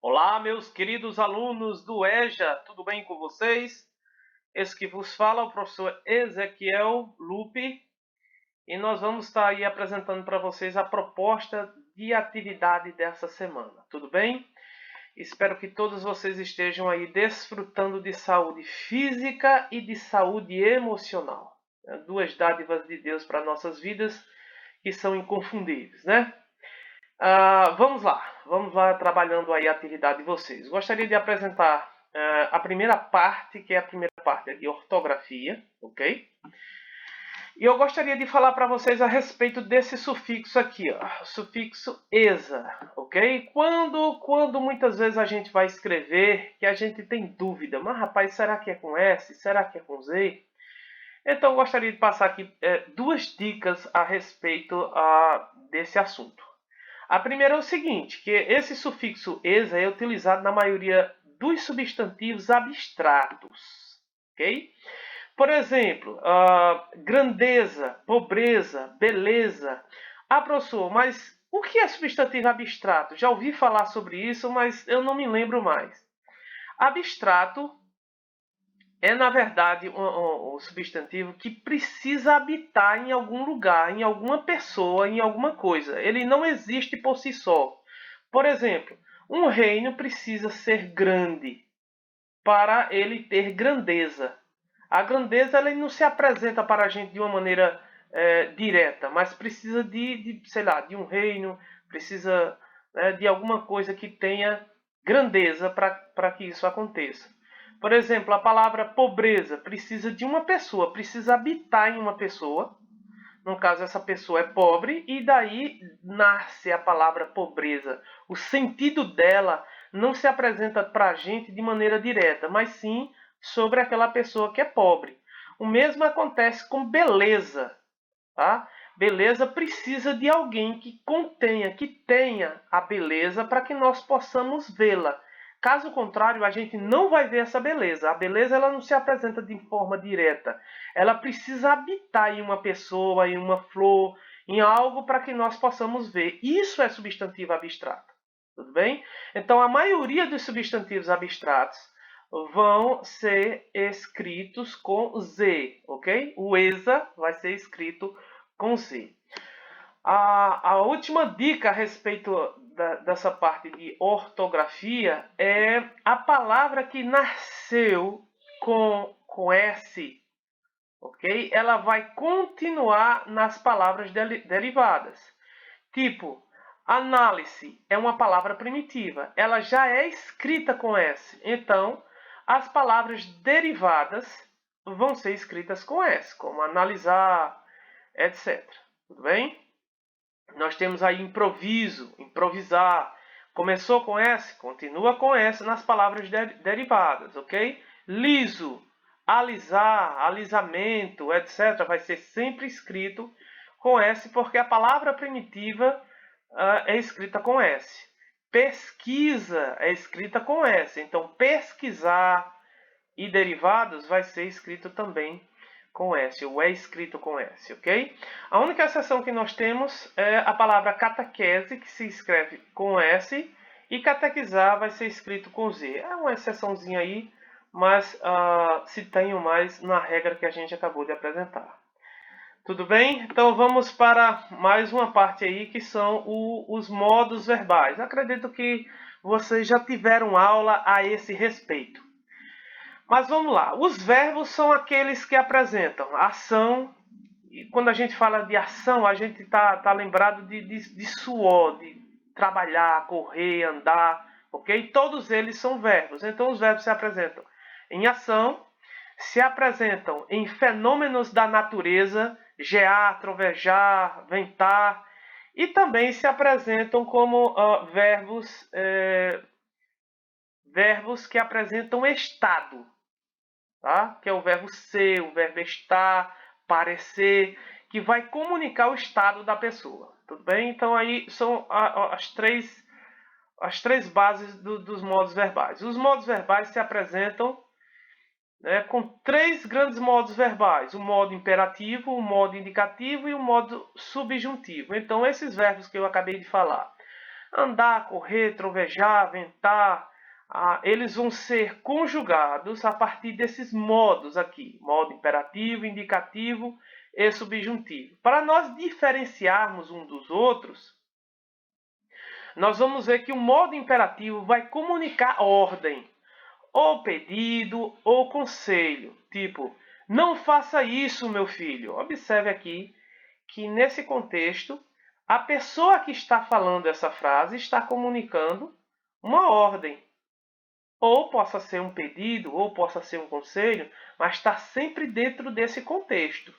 Olá, meus queridos alunos do EJA, tudo bem com vocês? Esse que vos fala é o professor Ezequiel Lupe e nós vamos estar aí apresentando para vocês a proposta de atividade dessa semana, tudo bem? Espero que todos vocês estejam aí desfrutando de saúde física e de saúde emocional, né? Duas dádivas de Deus para nossas vidas que são inconfundíveis, né? Vamos lá trabalhando aí a atividade de vocês. Gostaria de apresentar a primeira parte, que é a primeira parte de ortografia, ok? E eu gostaria de falar para vocês a respeito desse sufixo aqui, ó, o sufixo ESA, ok? Quando muitas vezes a gente vai escrever, que a gente tem dúvida, mas rapaz, será que é com S? Será que é com Z? Então eu gostaria de passar aqui duas dicas a respeito desse assunto. A primeira é o seguinte, que esse sufixo "esa" é utilizado na maioria dos substantivos abstratos, ok? Por exemplo, grandeza, pobreza, beleza. Professor, mas o que é substantivo abstrato? Já ouvi falar sobre isso, mas eu não me lembro mais. Abstrato é, na verdade, um substantivo que precisa habitar em algum lugar, em alguma pessoa, em alguma coisa. Ele não existe por si só. Por exemplo, um reino precisa ser grande para ele ter grandeza. A grandeza ela não se apresenta para a gente de uma maneira direta, mas precisa sei lá, de um reino, precisa de alguma coisa que tenha grandeza para que isso aconteça. Por exemplo, a palavra pobreza precisa de uma pessoa, precisa habitar em uma pessoa. No caso, essa pessoa é pobre e daí nasce a palavra pobreza. O sentido dela não se apresenta para a gente de maneira direta, mas sim sobre aquela pessoa que é pobre. O mesmo acontece com beleza, tá? Beleza precisa de alguém que contenha, que tenha a beleza para que nós possamos vê-la. Caso contrário, a gente não vai ver essa beleza. A beleza ela não se apresenta de forma direta. Ela precisa habitar em uma pessoa, em uma flor, em algo para que nós possamos ver. Isso é substantivo abstrato. Tudo bem? Então, a maioria dos substantivos abstratos vão ser escritos com Z, ok? O ESA vai ser escrito com Z. A última dica a respeito dessa parte de ortografia é a palavra que nasceu com S, ok? Ela vai continuar nas palavras derivadas. Tipo, análise é uma palavra primitiva. Ela já é escrita com S. Então, as palavras derivadas vão ser escritas com S, como analisar, etc. Tudo bem? Nós temos aí improviso, improvisar. Começou com S, continua com S nas palavras derivadas, ok? Liso, alisar, alisamento, etc. Vai ser sempre escrito com S, porque a palavra primitiva é escrita com S. Pesquisa é escrita com S. Então, pesquisar e derivados vai ser escrito também com S, ou é escrito com S, ok? A única exceção que nós temos é a palavra catequese, que se escreve com S, e catequizar vai ser escrito com Z. É uma exceçãozinha aí, mas se tenho mais na regra que a gente acabou de apresentar. Tudo bem? Então vamos para mais uma parte aí, que são os modos verbais. Acredito que vocês já tiveram aula a esse respeito. Mas vamos lá. Os verbos são aqueles que apresentam ação. E quando a gente fala de ação, a gente tá lembrado de suor, de trabalhar, correr, andar, ok? Todos eles são verbos. Então, os verbos se apresentam em ação, se apresentam em fenômenos da natureza, gear, trovejar, ventar, e também se apresentam como verbos que apresentam estado. Tá? Que é o verbo ser, o verbo estar, parecer, que vai comunicar o estado da pessoa. Tudo bem? Então aí são as três bases dos modos verbais. Os modos verbais se apresentam com três grandes modos verbais: o modo imperativo, o modo indicativo e o modo subjuntivo. Então esses verbos que eu acabei de falar, andar, correr, trovejar, ventar, eles vão ser conjugados a partir desses modos aqui. Modo imperativo, indicativo e subjuntivo. Para nós diferenciarmos um dos outros, nós vamos ver que o modo imperativo vai comunicar ordem, ou pedido, ou conselho. Tipo, não faça isso, meu filho. Observe aqui que nesse contexto, a pessoa que está falando essa frase está comunicando uma ordem. Ou possa ser um pedido, ou possa ser um conselho, mas está sempre dentro desse contexto.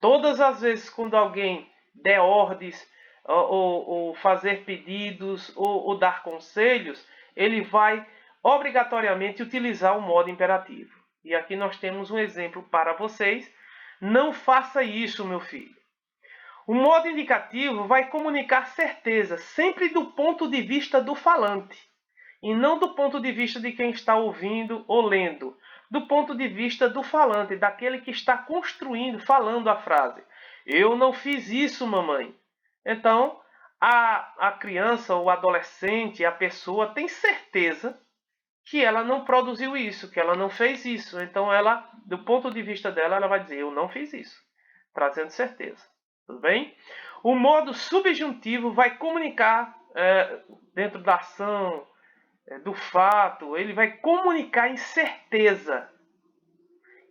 Todas as vezes quando alguém der ordens, ou fazer pedidos, ou dar conselhos, ele vai obrigatoriamente utilizar o modo imperativo. E aqui nós temos um exemplo para vocês. Não faça isso, meu filho. O modo indicativo vai comunicar certeza, sempre do ponto de vista do falante, e não do ponto de vista de quem está ouvindo ou lendo, do ponto de vista do falante, daquele que está construindo, falando a frase. Eu não fiz isso, mamãe. Então, a criança, o adolescente, a pessoa tem certeza que ela não produziu isso, que ela não fez isso. Então, ela, do ponto de vista dela, ela vai dizer, eu não fiz isso, trazendo certeza. Tudo bem? O modo subjuntivo vai comunicar dentro da ação, do fato, ele vai comunicar incerteza,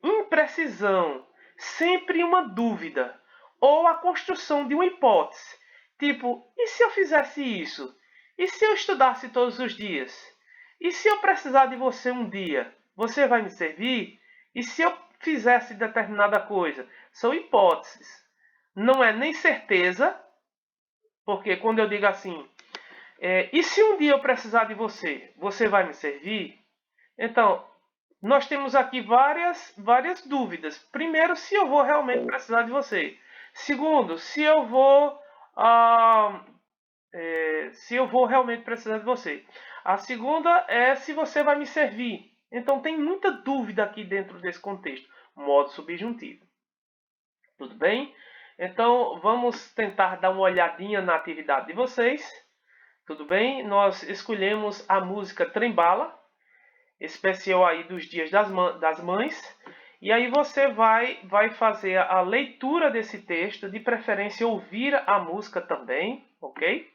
imprecisão, sempre uma dúvida, ou a construção de uma hipótese. Tipo, e se eu fizesse isso? E se eu estudasse todos os dias? E se eu precisar de você um dia? Você vai me servir? E se eu fizesse determinada coisa? São hipóteses. Não é nem certeza, porque quando eu digo assim, e se um dia eu precisar de você, você vai me servir? Então, nós temos aqui várias dúvidas. Primeiro, se eu vou realmente precisar de você. Segundo, se eu vou realmente precisar de você. A segunda é se você vai me servir. Então, tem muita dúvida aqui dentro desse contexto. Modo subjuntivo. Tudo bem? Então, vamos tentar dar uma olhadinha na atividade de vocês. Tudo bem? Nós escolhemos a música Trembala, especial aí dos Dias das Mães. E aí você vai fazer a leitura desse texto, de preferência ouvir a música também, ok?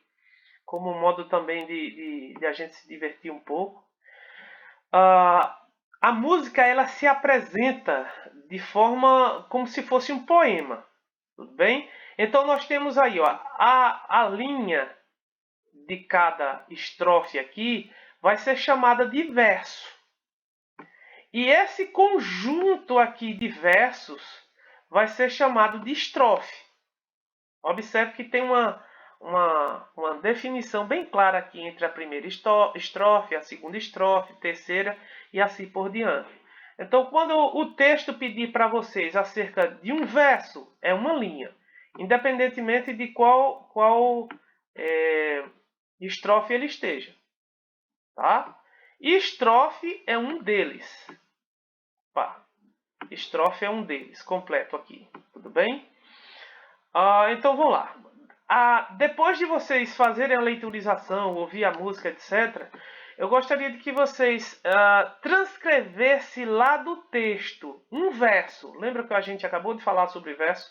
Como um modo também de a gente se divertir um pouco. A música, ela se apresenta de forma como se fosse um poema, tudo bem? Então nós temos aí, ó, a linha de cada estrofe aqui vai ser chamada de verso. E esse conjunto aqui de versos vai ser chamado de estrofe. Observe que tem uma definição bem clara aqui entre a primeira estrofe, a segunda estrofe, terceira e assim por diante. Então, quando o texto pedir para vocês acerca de um verso, é uma linha, independentemente de qual estrofe ele esteja. Tá? E estrofe é um deles. Estrofe é um deles, completo aqui. Tudo bem? Então vamos lá. Depois de vocês fazerem a leitorização, ouvir a música, etc., eu gostaria de que vocês transcrevessem lá do texto um verso. Lembra que a gente acabou de falar sobre verso?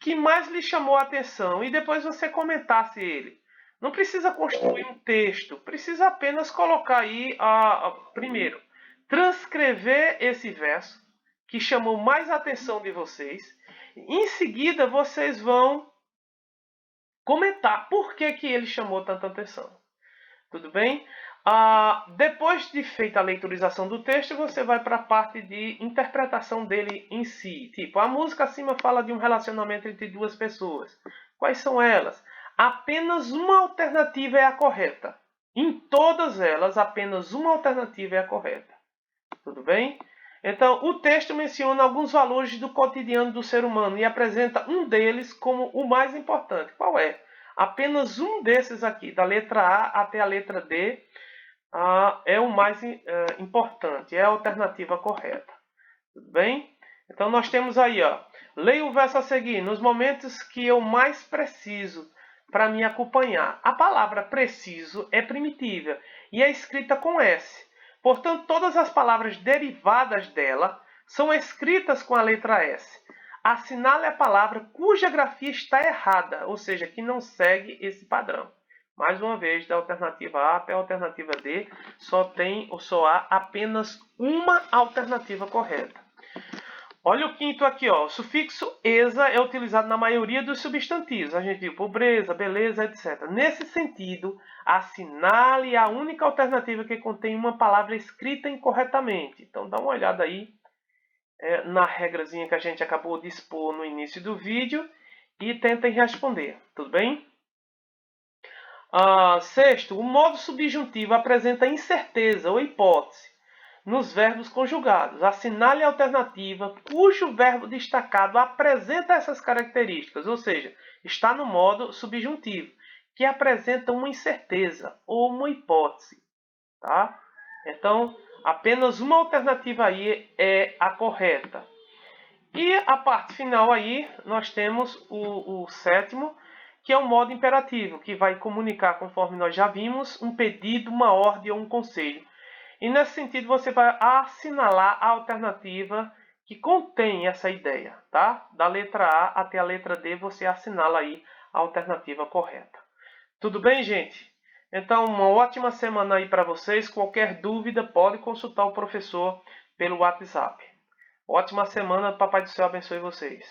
Que mais lhe chamou a atenção e depois você comentasse ele. Não precisa construir um texto, precisa apenas colocar aí, primeiro, transcrever esse verso que chamou mais a atenção de vocês. Em seguida, vocês vão comentar por que ele chamou tanta atenção. Tudo bem? Depois de feita a leitorização do texto, você vai para a parte de interpretação dele em si. Tipo, a música acima fala de um relacionamento entre duas pessoas. Quais são elas? Apenas uma alternativa é a correta. Em todas elas, apenas uma alternativa é a correta. Tudo bem? Então, o texto menciona alguns valores do cotidiano do ser humano e apresenta um deles como o mais importante. Qual é? Apenas um desses aqui, da letra A até a letra D, é o mais importante, é a alternativa correta. Tudo bem? Então, nós temos aí, leia o verso a seguir. Nos momentos que eu mais preciso para me acompanhar. A palavra preciso é primitiva e é escrita com S. Portanto, todas as palavras derivadas dela são escritas com a letra S. Assinale a palavra cuja grafia está errada, ou seja, que não segue esse padrão. Mais uma vez, da alternativa A até a alternativa D, só há apenas uma alternativa correta. Olha o quinto aqui, ó. O sufixo esa é utilizado na maioria dos substantivos. A gente viu pobreza, beleza, etc. Nesse sentido, assinale a única alternativa que contém uma palavra escrita incorretamente. Então, dá uma olhada aí na regrazinha que a gente acabou de expor no início do vídeo e tentem responder. Tudo bem? Sexto, o modo subjuntivo apresenta incerteza ou hipótese nos verbos conjugados. Assinale a alternativa cujo verbo destacado apresenta essas características, ou seja, está no modo subjuntivo, que apresenta uma incerteza ou uma hipótese. Tá? Então, apenas uma alternativa aí é a correta. E a parte final aí, nós temos o sétimo, que é o modo imperativo, que vai comunicar, conforme nós já vimos, um pedido, uma ordem ou um conselho. E nesse sentido, você vai assinalar a alternativa que contém essa ideia, tá? Da letra A até a letra D, você assinala aí a alternativa correta. Tudo bem, gente? Então, uma ótima semana aí para vocês. Qualquer dúvida, pode consultar o professor pelo WhatsApp. Ótima semana, Papai do Céu abençoe vocês.